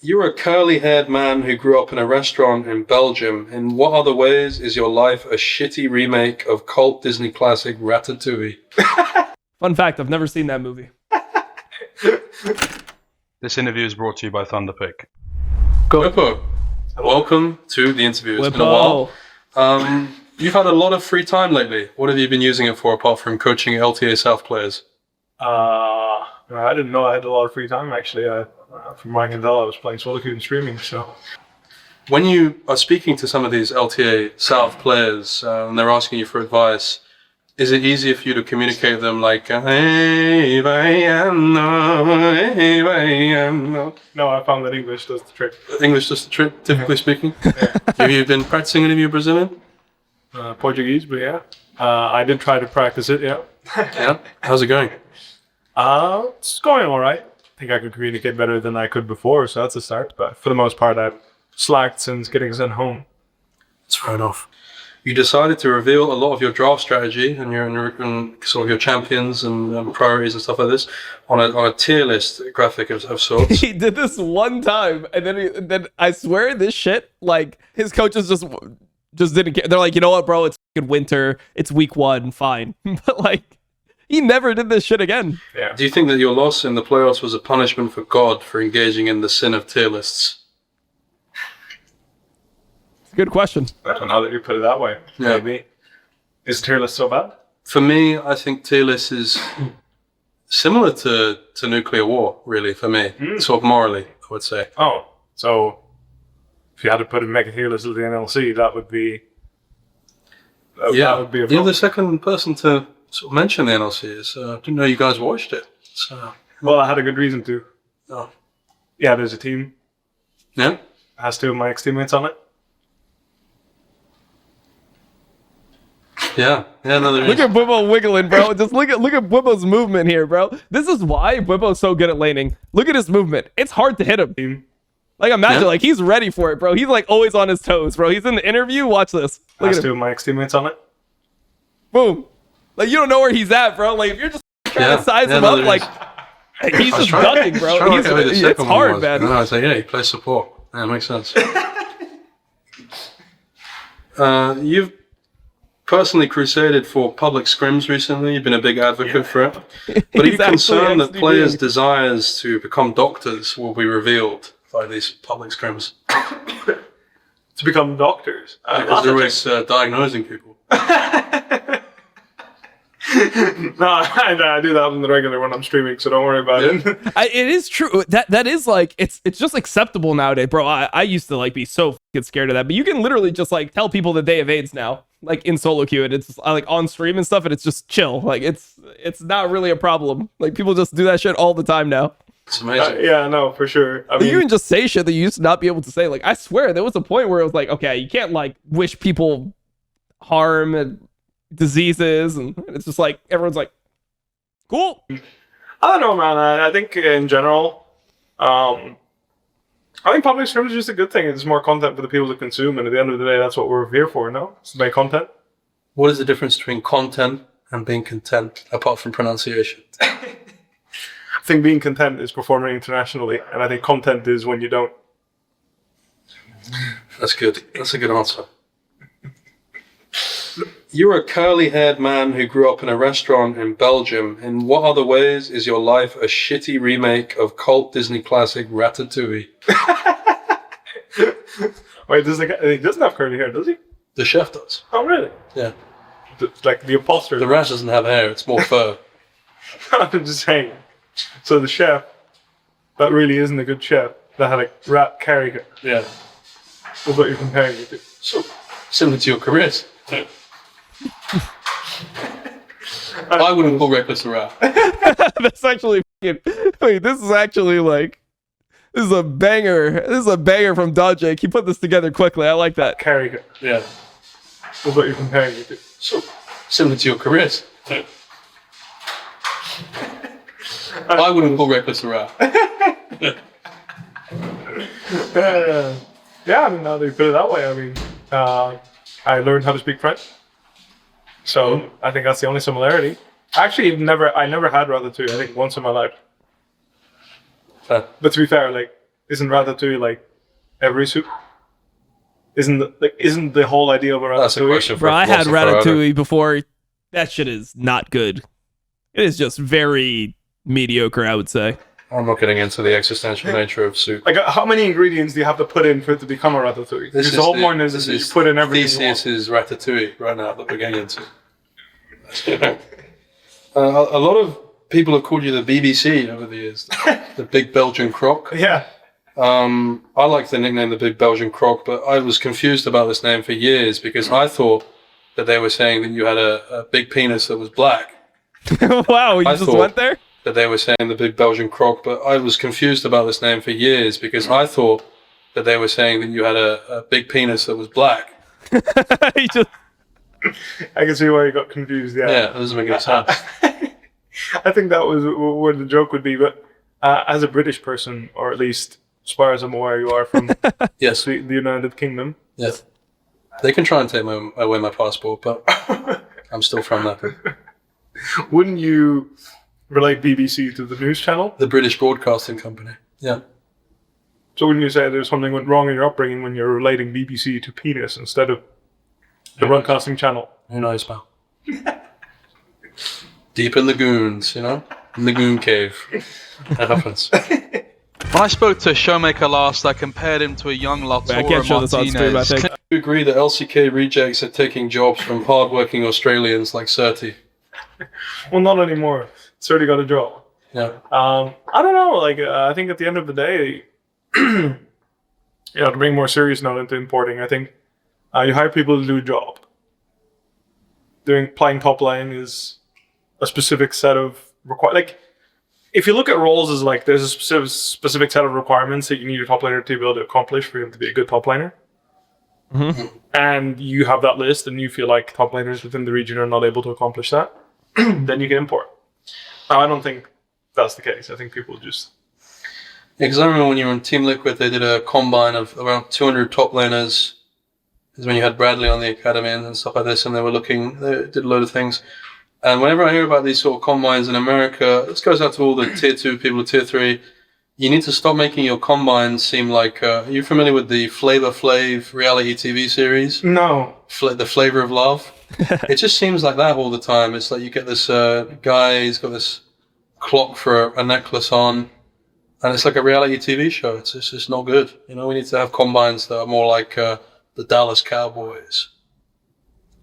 You're a curly-haired man who grew up in a restaurant in Belgium. In what other ways is your life a shitty remake of cult Disney classic Ratatouille? Fun fact, I've never seen that movie. This interview is brought to you by Thunderpick. Bwipo, welcome to the interview. It's been a while. You've had a lot of free time lately. What have you been using it for apart from coaching LTA South players? I didn't know I had a lot of free time actually. From what I can tell, I was playing solo queue and streaming. So, when you are speaking to some of these LTA South players and they're asking you for advice, is it easier for you to communicate them like, hey, no, I found that English does the trick. English does the trick, typically speaking? Yeah. Have you been practicing any of your Brazilian? Portuguese, but yeah. I did try to practice it, yeah. Yeah? How's it going? It's going all right. I think I can communicate better than I could before, so that's a start. But for the most part, I've slacked since getting sent home. That's fair enough. You decided to reveal a lot of your draft strategy and sort of your champions and priorities and stuff like this on a tier list graphic of sorts. He did this one time, and then I swear this shit, like, his coaches just didn't care. They're like, you know what, bro, it's fucking winter, it's week 1, fine. But like, he never did this shit again. Yeah. Do you think that your loss in the playoffs was a punishment for God for engaging in the sin of tier lists? Good question. I don't know that you put it that way. Yeah. Maybe. Is tier list so bad? For me, I think tier list is similar to nuclear war, really, for me. Sort of morally, I would say. Oh, so if you had to make a tier list of the NLC, that would be... That would be a You're problem. the second person to sort of mention the NLC. I didn't know you guys watched it. So. Well, I had a good reason to. Oh. Yeah, there's a team. Yeah? It has 2 of my ex-teammates on it. Yeah, no, there Look is. at Bwipo wiggling, bro. Just look at Bwipo's movement here, bro. This is why Bwipo's so good at laning. Look at his movement. It's hard to hit him. Team. Like, imagine, Yeah. like, he's ready for it, bro. He's, like, always on his toes, bro. He's in the interview. Watch this. Look Has at 2 him. of my ex-teammates on it. Boom. Like, you don't know where he's at, bro. Like, if you're just trying Yeah. to size Yeah, him no, up, there like, is. he's just ducking, bro. It's It's hard, man. No, I say, yeah, he plays support. Yeah, it makes sense. You've personally crusaded for public scrims recently. You've been a big advocate for it. But are you He's actually concerned that XDB. players' desires to become doctors will be revealed by these public scrims? To become doctors. Because they're always diagnosing people. No, I do that on the regular when I'm streaming, so don't worry about it. It is true. That is like, it's just acceptable nowadays, bro. I used to like be so fucking scared of that, but you can literally just like tell people that they have AIDS now, like in solo queue, and it's like on stream and stuff, and it's just chill. Like it's not really a problem. Like people just do that shit all the time now. It's amazing. Yeah, no, for sure. I But mean, you can just say shit that you used to not be able to say. Like I swear, there was a point where it was like, okay, you can't like wish people harm and diseases, and it's just like everyone's like, cool. I don't know, man. I think in general, I think public streams is just a good thing. It's more content for the people to consume, and at the end of the day, that's what we're here for, no? It's to make content. What is the difference between content and being content, apart from pronunciation? I think being content is performing internationally, and I think content is when you don't. That's good. That's a good answer. You're a curly-haired man who grew up in a restaurant in Belgium. In what other ways is your life a shitty remake of cult Disney classic Ratatouille? Wait, he doesn't have curly hair, does he? The chef does. Oh, really? Yeah. Like the imposter. The rat doesn't have hair, it's more fur. I'm just saying. So the chef, that really isn't a good chef. That had a rat character. Yeah. That's what you're comparing it to. So, similar to your careers. I wouldn't call Reckless a rat. That's actually fucking, wait, this is actually like, this is a banger. This is a banger from Dodjake. He put this together quickly. I like that. Character. Yeah. That's what you're comparing it to. So, similar to your careers. I wouldn't call Reckless a rat. Yeah, I mean, now that you put it that way, I mean, I learned how to speak French. So I think that's the only similarity. Actually, I never had Ratatouille, I think once in my life. Fair. But to be fair, like, isn't Ratatouille like every soup? Isn't the whole idea of a That's a Ratatouille? question for Bro, a I had philosopher. Ratatouille before. That shit is not good. It is just very mediocre, I would say. I'm not getting into the existential nature of soup. Like, how many ingredients do you have to put in for it to become a Ratatouille? Because the whole point is you put in everything you want. Theseus is Ratatouille right now that we're getting into. A lot of people have called you the BBC over the years. The Big Belgian Croc. Yeah. I like the nickname the Big Belgian Croc, but I was confused about this name for years because I thought that they were saying that you had a big penis that was black. Wow, you I just thought- went there? That they were saying the Big Belgian Croc, but I was confused about this name for years because I thought that they were saying that you had a big penis that was black. He just I can see why you got confused. Yeah. Yeah, that doesn't make any sense. I think that was where the joke would be. But as a British person, or at least as far as I'm aware, you are from Yes, the United Kingdom. yes. They can try and take away my passport, but I'm still from that. Wouldn't you relate BBC to the news channel? The British Broadcasting Company. Yeah. So wouldn't you say there's something went wrong in your upbringing when you're relating BBC to penis instead of the broadcasting channel? Who knows, pal? Deep in the goons, you know? In the goon cave. That happens. When I spoke to Showmaker last, I compared him to a young Lautaro I can't show this on stream, I Martinez. think. You agree that LCK rejects are taking jobs from hard-working Australians like Surti? Well, not anymore. It's already got a job. Yeah. I don't know. Like, I think at the end of the day, to bring more serious note into importing, I think you hire people to do a job. Playing top lane is a specific set of like, if you look at roles as like there's a specific set of requirements that you need your top laner to be able to accomplish for him to be a good top laner. Mm-hmm. And you have that list and you feel like top laners within the region are not able to accomplish that, then you can import. Now, I don't think that's the case. I think people just... Yeah, because I remember when you were in Team Liquid, they did a combine of around 200 top laners. This is when you had Bradley on the academy and stuff like this, and they did a load of things. And whenever I hear about these sort of combines in America, this goes out to all the tier 2 people, tier 3. You need to stop making your combines seem like... are you familiar with the Flavor Flav reality TV series? No. The Flavor of Love? It just seems like that all the time. It's like you get this guy, he's got this clock for a necklace on, and it's like a reality TV show. It's just not good. You know, we need to have combines that are more like the Dallas Cowboys.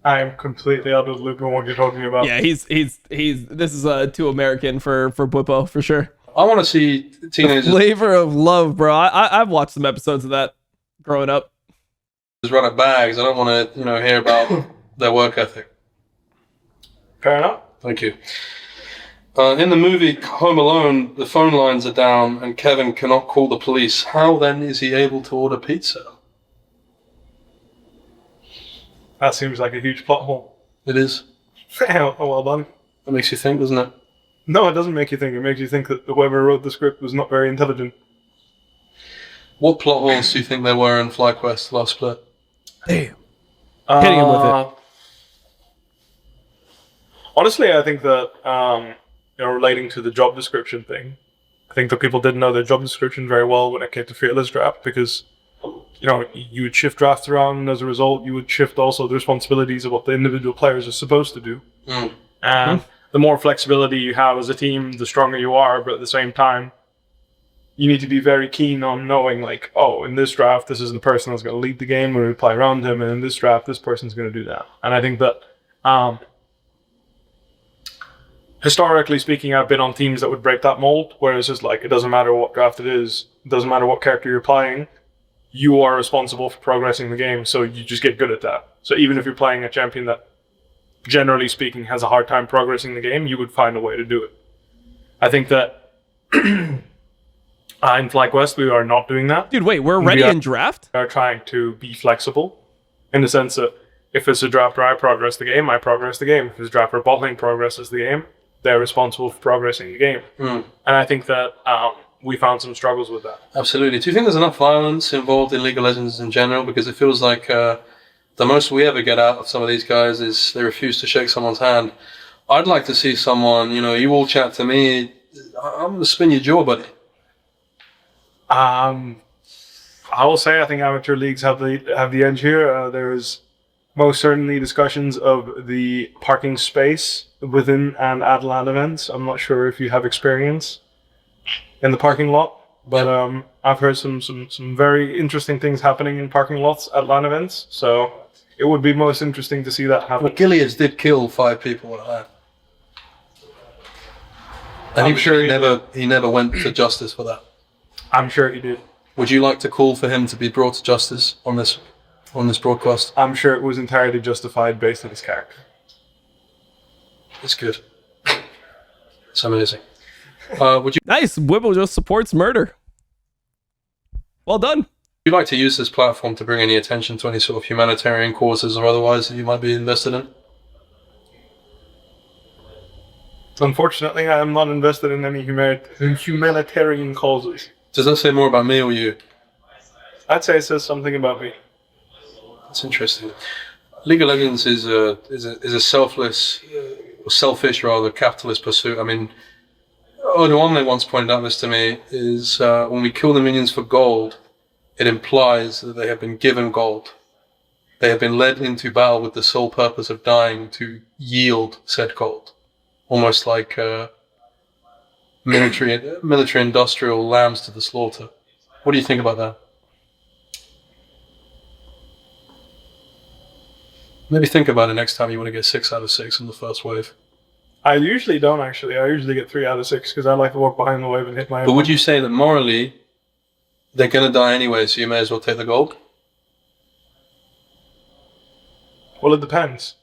I am completely out of the loop on what you're talking about. Yeah, he's this is too American for Bwipo for sure. I want to see teenagers Flavor of Love, bro. I've watched some episodes of that growing up. run at bags. I don't want to, hear about their work ethic. Fair enough. Thank you. In the movie Home Alone, the phone lines are down and Kevin cannot call the police. How then is he able to order pizza? That seems like a huge plot hole. It is. Oh, well done. That makes you think, doesn't it? No, it doesn't make you think. It makes you think that whoever wrote the script was not very intelligent. What plot holes do you think there were in FlyQuest last split? Damn. Hitting him with it. Honestly, I think that relating to the job description thing, I think that people didn't know their job description very well when it came to Fearless Draft because you would shift drafts around, and as a result, you would shift also the responsibilities of what the individual players are supposed to do. Mm. And the more flexibility you have as a team, the stronger you are, but at the same time, you need to be very keen on knowing, like, oh, in this draft, this is the person that's going to lead the game, we're going to play around him, and in this draft, this person's going to do that. And I think that, historically speaking, I've been on teams that would break that mold, where it's just like, it doesn't matter what draft it is, it doesn't matter what character you're playing, you are responsible for progressing the game, so you just get good at that. So even if you're playing a champion that, generally speaking, has a hard time progressing the game, you would find a way to do it. I think that in FlyQuest, we are not doing that. Dude, wait, we're ready in draft? We are trying to be flexible in the sense that if it's a draft where I progress the game, I progress the game. If it's a draft where bot lane progresses the game, they're responsible for progressing the game. Mm. And I think that we found some struggles with that. Absolutely. Do you think there's enough violence involved in League of Legends in general? Because it feels like the most we ever get out of some of these guys is they refuse to shake someone's hand. I'd like to see someone, you all chat to me, I'm going to spin your jaw, buddy. I will say I think amateur leagues have the edge here. There's most certainly discussions of the parking space within and at LAN events. I'm not sure if you have experience in the parking lot, but I've heard some very interesting things happening in parking lots at LAN events. So it would be most interesting to see that happen. Well, Gillies did kill 5 people at that. And I'm sure he never went to justice for that. I'm sure he did. Would you like to call for him to be brought to justice on this broadcast? I'm sure it was entirely justified based on his character. It's good. It's amazing. Would Nice. Bwipo just supports murder. Well done. you like to use this platform to bring any attention to any sort of humanitarian causes or otherwise that you might be invested in? Unfortunately, I am not invested in any humanitarian causes. Does that say more about me or you? I'd say it says something about me. That's interesting. League of Legends is a selfish capitalist pursuit. I mean, Iwdominate once pointed out this to me, is when we kill the minions for gold, it implies that they have been given gold. They have been led into battle with the sole purpose of dying to yield said gold. Almost like military industrial lambs to the slaughter. What do you think about that? Maybe think about it next time you want to get 6 out of 6 in the first wave. I usually don't, actually. I usually get 3 out of 6 because I like to walk behind the wave and hit my... But would you say that morally, they're going to die anyway, so you may as well take the gold? Well, it depends.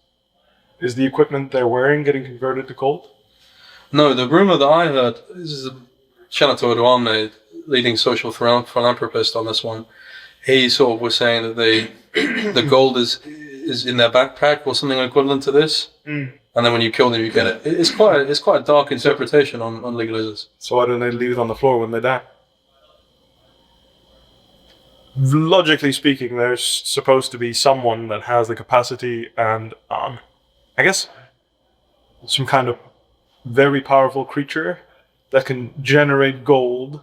Is the equipment they're wearing getting converted to gold? No, the rumor that I heard, this is a shout out to Iwdominate, leading social philanthropist on this one. He sort of was saying that the gold is in their backpack or something equivalent to this, and then when you kill them, you get it. It's quite a dark interpretation on League of Legends. So why don't they leave it on the floor when they die? Logically speaking, there's supposed to be someone that has the capacity and, I guess, some kind of very powerful creature that can generate gold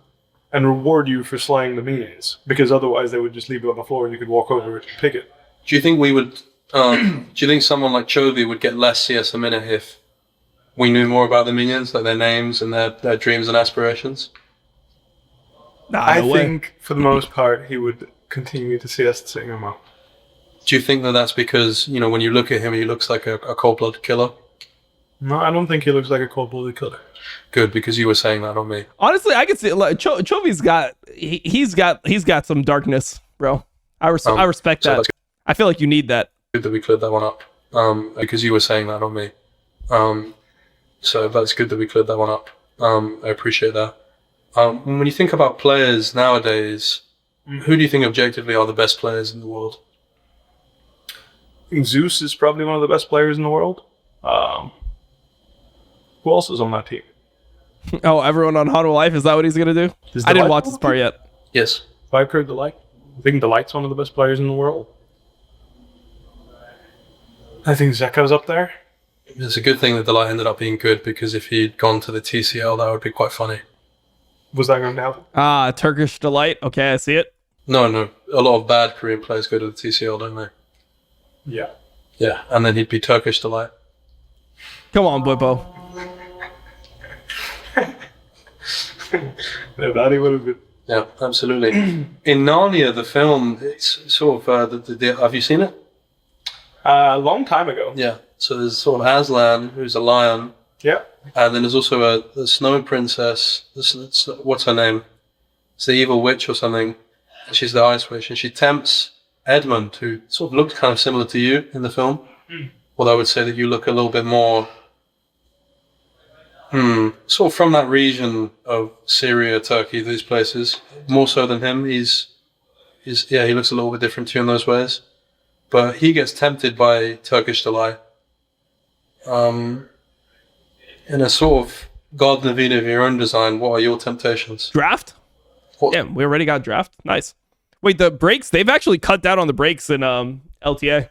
and reward you for slaying the minions. Because otherwise they would just leave it on the floor and you could walk over it and pick it. Do you think we would? Do you think someone like Chovy would get less CS a minute if we knew more about the minions, like their names and their dreams and aspirations? I think, for the most part, he would continue to CS the same amount. Do you think that that's because, when you look at him, he looks like a cold-blooded killer? No, I don't think he looks like a cold-blooded killer. Good, because you were saying that on me. Honestly, I could see like Chovy's got he's got some darkness, bro. I respect so that. that's I feel like you need that. good that we cleared that one up. Because you were saying that on me. So that's good that we cleared that one up. I appreciate that. When you think about players nowadays, who do you think objectively are the best players in the world? I think Zeus is probably one of the best players in the world. Who else is on that team? Oh, everyone on Huddle Life, is that what he's gonna do? I didn't watch this part yet. Yes. Viper Delight. I think Delight's one of the best players in the world. I think Zekko's up there. It's a good thing that Delight ended up being good, because if he'd gone to the TCL, that would be quite funny. Was that going to happen? Turkish Delight. Okay, I see it. No. A lot of bad Korean players go to the TCL, don't they? Yeah. Yeah, and then he'd be Turkish Delight. Come on, Bwipo. Yeah, that he would have been. Yeah, absolutely. In Narnia, the film, it's sort of, have you seen it? A long time ago. Yeah. So there's sort of Aslan, who's a lion, Yeah. and then there's also a snow princess. What's her name? It's the evil witch or something. She's the ice witch, and she tempts Edmund, who sort of looks kind of similar to you in the film. Although I would say that you look a little bit more, sort of from that region of Syria, Turkey, these places, more so than him. He looks a little bit different to you in those ways. But he gets tempted by Turkish Delight. In a sort of God of your own design, what are your temptations? Draft? What? Yeah, we already got draft. Nice. Wait, the breaks, they've actually cut down on the breaks in LTA.